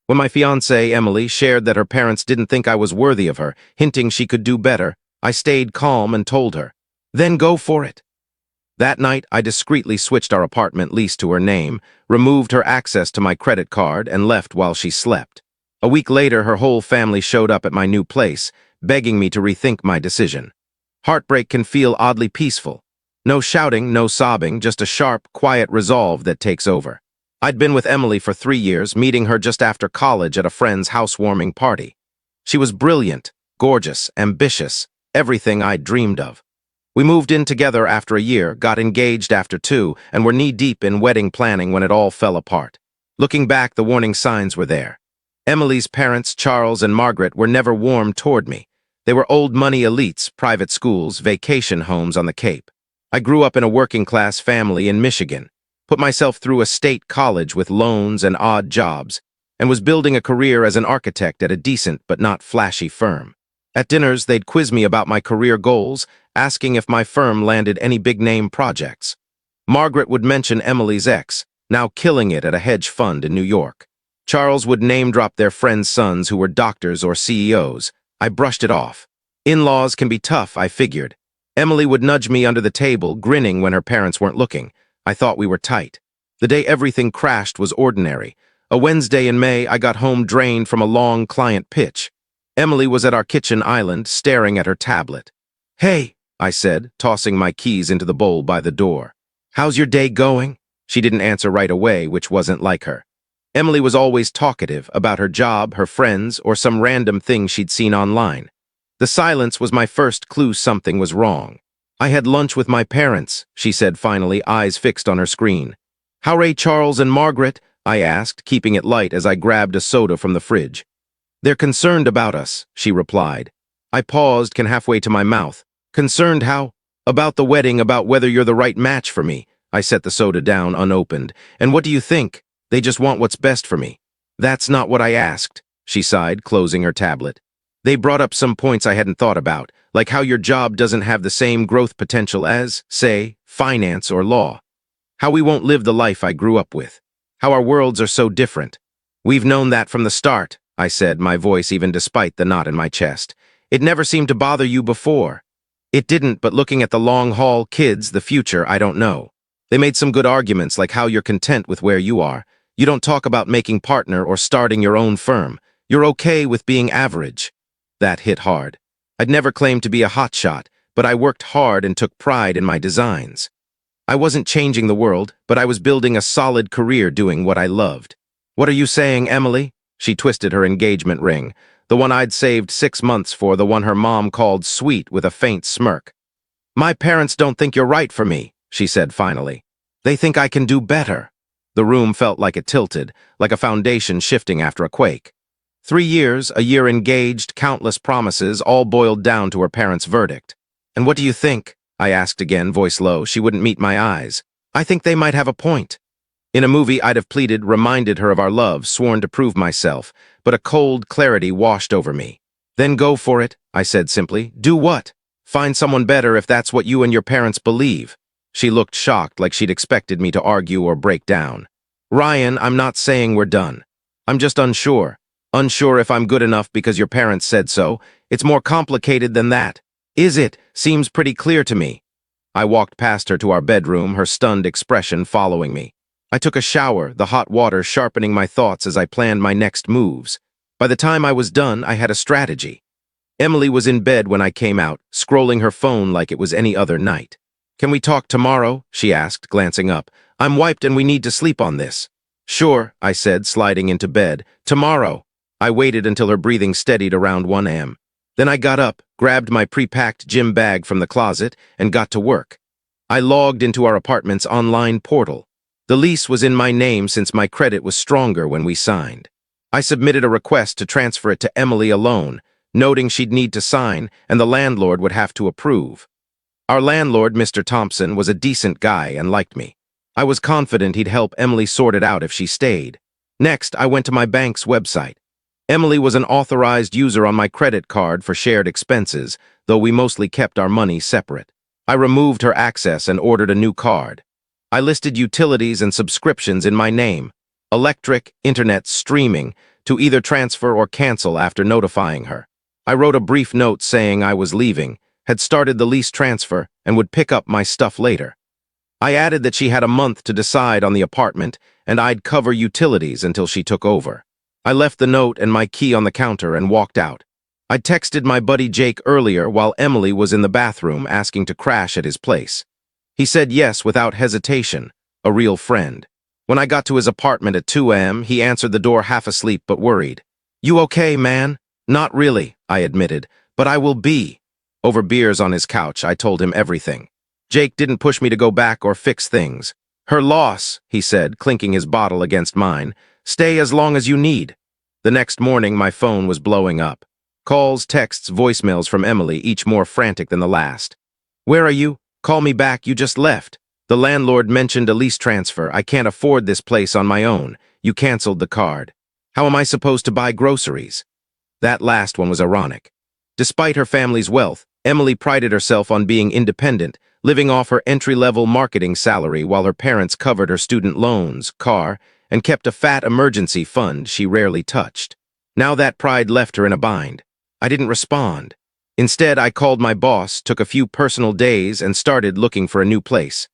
When my fiancée, Emily, shared that her parents didn't think I was worthy of her, hinting she could do better, I stayed calm and told her, "Then go for it." That night, I discreetly switched our apartment lease to her name, removed her access to my credit card, and left while she slept. A week later, her whole family showed up at my new place, begging me to rethink my decision. Heartbreak can feel oddly peaceful. No shouting, no sobbing, just a sharp, quiet resolve that takes over. I'd been with Emily for 3 years, meeting her just after college at a friend's housewarming party. She was brilliant, gorgeous, ambitious, everything I'd dreamed of. We moved in together after a year, got engaged after 2, and were knee-deep in wedding planning when it all fell apart. Looking back, the warning signs were there. Emily's parents, Charles and Margaret, were never warm toward me. They were old-money elites, private schools, vacation homes on the Cape. I grew up in a working-class family in Michigan, put myself through a state college with loans and odd jobs, and was building a career as an architect at a decent but not flashy firm. At dinners, they'd quiz me about my career goals, asking if my firm landed any big-name projects. Margaret would mention Emily's ex, now killing it at a hedge fund in New York. Charles would name-drop their friends' sons who were doctors or CEOs. I brushed it off. In-laws can be tough, I figured. Emily would nudge me under the table, grinning when her parents weren't looking. I thought we were tight. The day everything crashed was ordinary. A Wednesday in May, I got home drained from a long client pitch. Emily was at our kitchen island, staring at her tablet. "Hey," I said, tossing my keys into the bowl by the door. "How's your day going?" She didn't answer right away, which wasn't like her. Emily was always talkative about her job, her friends, or some random thing she'd seen online. The silence was my first clue something was wrong. "I had lunch with my parents," she said finally, eyes fixed on her screen. "How are Charles and Margaret?" I asked, keeping it light as I grabbed a soda from the fridge. "They're concerned about us," she replied. I paused, halfway to my mouth. "Concerned how?" "About the wedding, about whether you're the right match for me." I set the soda down unopened. "And what do you think? They just want what's best for me." "That's not what I asked," she sighed, closing her tablet. "They brought up some points I hadn't thought about, like how your job doesn't have the same growth potential as, say, finance or law. How we won't live the life I grew up with. How our worlds are so different. We've known that from the start," I said, my voice even despite the knot in my chest. "It never seemed to bother you before." "It didn't, but looking at the long haul, kids, the future, I don't know. They made some good arguments, like how you're content with where you are. You don't talk about making partner or starting your own firm. You're okay with being average." That hit hard. I'd never claimed to be a hotshot, but I worked hard and took pride in my designs. I wasn't changing the world, but I was building a solid career doing what I loved. "What are you saying, Emily?" She twisted her engagement ring, the one I'd saved 6 months for, the one her mom called sweet with a faint smirk. "My parents don't think you're right for me," she said finally. "They think I can do better." The room felt like it tilted, like a foundation shifting after a quake. 3 years, a year engaged, countless promises, all boiled down to her parents' verdict. "And what do you think?" I asked again, voice low. She wouldn't meet my eyes. "I think they might have a point." In a movie, I'd have pleaded, reminded her of our love, sworn to prove myself, but a cold clarity washed over me. "Then go for it," I said simply. "Do what? Find someone better if that's what you and your parents believe." She looked shocked, like she'd expected me to argue or break down. "Ryan, I'm not saying we're done. I'm just unsure. Unsure if I'm good enough because your parents said so. It's more complicated than that." "Is it? Seems pretty clear to me." I walked past her to our bedroom, her stunned expression following me. I took a shower, the hot water sharpening my thoughts as I planned my next moves. By the time I was done, I had a strategy. Emily was in bed when I came out, scrolling her phone like it was any other night. "Can we talk tomorrow?" she asked, glancing up. "I'm wiped and we need to sleep on this." "Sure," I said, sliding into bed. "Tomorrow." I waited until her breathing steadied around 1 a.m. Then I got up, grabbed my pre-packed gym bag from the closet, and got to work. I logged into our apartment's online portal. The lease was in my name since my credit was stronger when we signed. I submitted a request to transfer it to Emily alone, noting she'd need to sign and the landlord would have to approve. Our landlord, Mr. Thompson, was a decent guy and liked me. I was confident he'd help Emily sort it out if she stayed. Next, I went to my bank's website. Emily was an authorized user on my credit card for shared expenses, though we mostly kept our money separate. I removed her access and ordered a new card. I listed utilities and subscriptions in my name: electric, internet, streaming, to either transfer or cancel after notifying her. I wrote a brief note saying I was leaving, had started the lease transfer, and would pick up my stuff later. I added that she had a month to decide on the apartment, and I'd cover utilities until she took over. I left the note and my key on the counter and walked out. I'd texted my buddy Jake earlier while Emily was in the bathroom asking to crash at his place. He said yes without hesitation, a real friend. When I got to his apartment at 2 a.m., he answered the door half asleep but worried. "You okay, man?" "Not really," I admitted, "but I will be." Over beers on his couch, I told him everything. Jake didn't push me to go back or fix things. "Her loss," he said, clinking his bottle against mine. "Stay as long as you need." The next morning, my phone was blowing up. Calls, texts, voicemails from Emily, each more frantic than the last. "Where are you? Call me back, you just left. The landlord mentioned a lease transfer. I can't afford this place on my own. You canceled the card. How am I supposed to buy groceries?" That last one was ironic. Despite her family's wealth, Emily prided herself on being independent, living off her entry-level marketing salary while her parents covered her student loans, car, and kept a fat emergency fund she rarely touched. Now that pride left her in a bind. I didn't respond. Instead, I called my boss, took a few personal days, and started looking for a new place.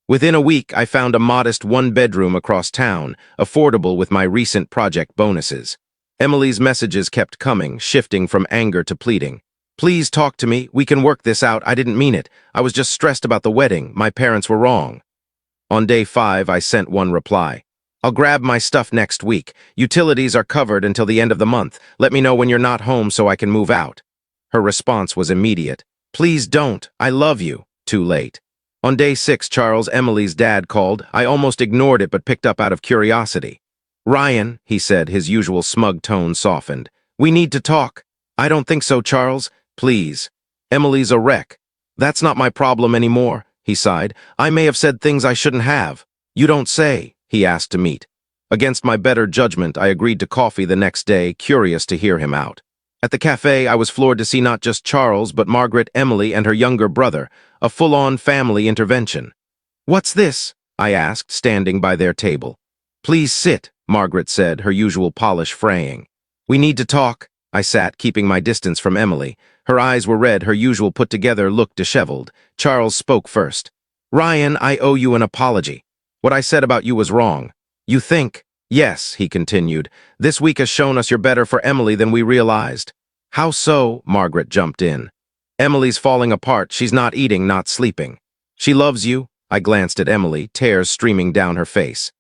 Within a week, I found a modest one-bedroom across town, affordable with my recent project bonuses. Emily's messages kept coming, shifting from anger to pleading. "Please talk to me. We can work this out. I didn't mean it. I was just stressed about the wedding. My parents were wrong." On day 5, I sent one reply. "I'll grab my stuff next week. Utilities are covered until the end of the month. Let me know when you're not home so I can move out." Her response was immediate. "Please don't. I love you." Too late. On day 6, Charles, Emily's dad, called. I almost ignored it but picked up out of curiosity. "Ryan," he said, his usual smug tone softened. "We need to talk." "I don't think so, Charles. Please. Emily's a wreck." "That's not my problem anymore," he sighed. "I may have said things I shouldn't have." "You don't say," he asked to meet. Against my better judgment, I agreed to coffee the next day, curious to hear him out. At the cafe, I was floored to see not just Charles, but Margaret, Emily, and her younger brother, a full-on family intervention. "What's this?" I asked, standing by their table. "Please sit," Margaret said, her usual polish fraying. "We need to talk." I sat, keeping my distance from Emily. Her eyes were red, her usual put-together look disheveled. Charles spoke first. "Ryan, I owe you an apology. What I said about you was wrong." "You think?" "Yes," he continued. "This week has shown us you're better for Emily than we realized." "How so?" Margaret jumped in. "Emily's falling apart. She's not eating, not sleeping." "She loves you." I glanced at Emily, tears streaming down her face.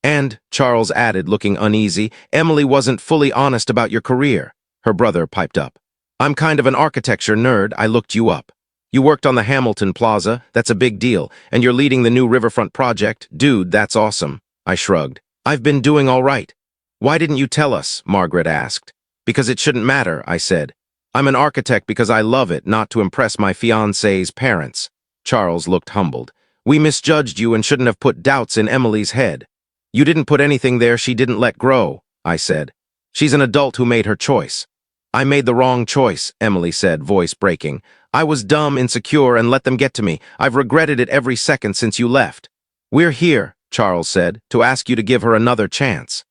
"And," Charles added, looking uneasy, "Emily wasn't fully honest about your career." Her brother piped up. "I'm kind of an architecture nerd. I looked you up. You worked on the Hamilton Plaza. That's a big deal. And you're leading the new riverfront project. Dude, that's awesome." I shrugged. "I've been doing all right." "Why didn't you tell us?" Margaret asked. "Because it shouldn't matter," I said. "I'm an architect because I love it, not to impress my fiancée's parents." Charles looked humbled. "We misjudged you and shouldn't have put doubts in Emily's head." "You didn't put anything there she didn't let grow," I said. "She's an adult who made her choice." "I made the wrong choice," Emily said, voice breaking. "I was dumb, insecure, and let them get to me. I've regretted it every second since you left." "We're here," Charles said, "to ask you to give her another chance."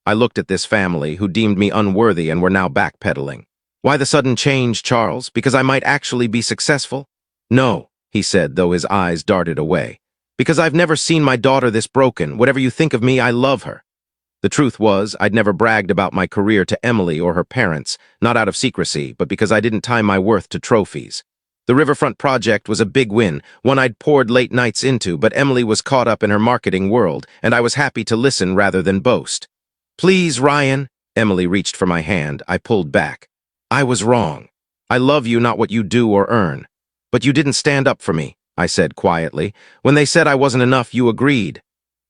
I looked at this family, who deemed me unworthy and were now backpedaling. "Why the sudden change, Charles? Because I might actually be successful?" "No," he said, though his eyes darted away. "Because I've never seen my daughter this broken. Whatever you think of me, I love her." The truth was, I'd never bragged about my career to Emily or her parents, not out of secrecy, but because I didn't tie my worth to trophies. The Riverfront project was a big win, one I'd poured late nights into, but Emily was caught up in her marketing world, and I was happy to listen rather than boast. "Please, Ryan." Emily reached for my hand. I pulled back. "I was wrong. I love you, not what you do or earn. But you didn't stand up for me," I said quietly. "When they said I wasn't enough, you agreed."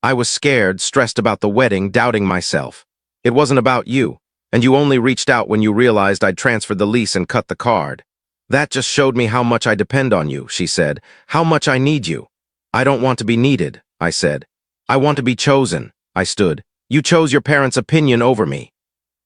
I was scared, stressed about the wedding, doubting myself. "It wasn't about you, and you only reached out when you realized I'd transferred the lease and cut the card." "That just showed me how much I depend on you," she said. "How much I need you." "I don't want to be needed," I said. "I want to be chosen." I stood. "You chose your parents' opinion over me."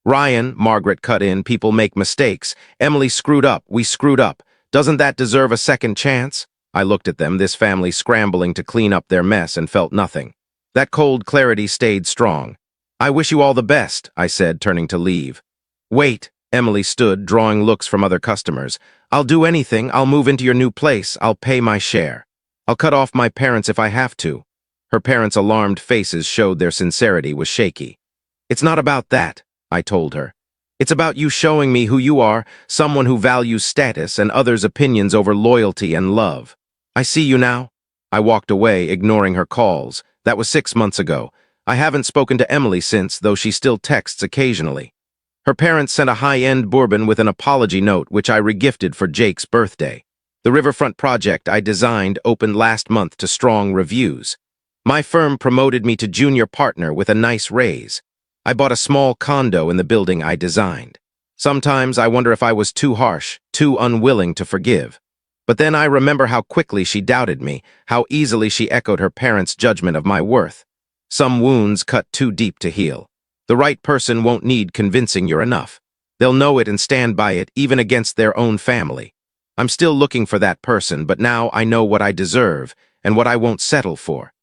"Ryan," Margaret cut in, "people make mistakes. Emily screwed up. We screwed up. Doesn't that deserve a second chance?" I looked at them, this family scrambling to clean up their mess, and felt nothing. That cold clarity stayed strong. I wish you all the best, I said, turning to leave. Wait, Emily stood, drawing looks from other customers. I'll do anything. I'll move into your new place. I'll pay my share. I'll cut off my parents if I have to. Her parents' alarmed faces showed their sincerity was shaky. It's not about that, I told her. It's about you showing me who you are, someone who values status and others' opinions over loyalty and love. I see you now. I walked away, ignoring her calls. That was 6 months ago. I haven't spoken to Emily since, though she still texts occasionally. Her parents sent a high-end bourbon with an apology note, which I regifted for Jake's birthday. The riverfront project I designed opened last month to strong reviews. My firm promoted me to junior partner with a nice raise. I bought a small condo in the building I designed. Sometimes I wonder if I was too harsh, too unwilling to forgive. But then I remember how quickly she doubted me, how easily she echoed her parents' judgment of my worth. Some wounds cut too deep to heal. The right person won't need convincing you're enough. They'll know it and stand by it, even against their own family. I'm still looking for that person, but now I know what I deserve and what I won't settle for.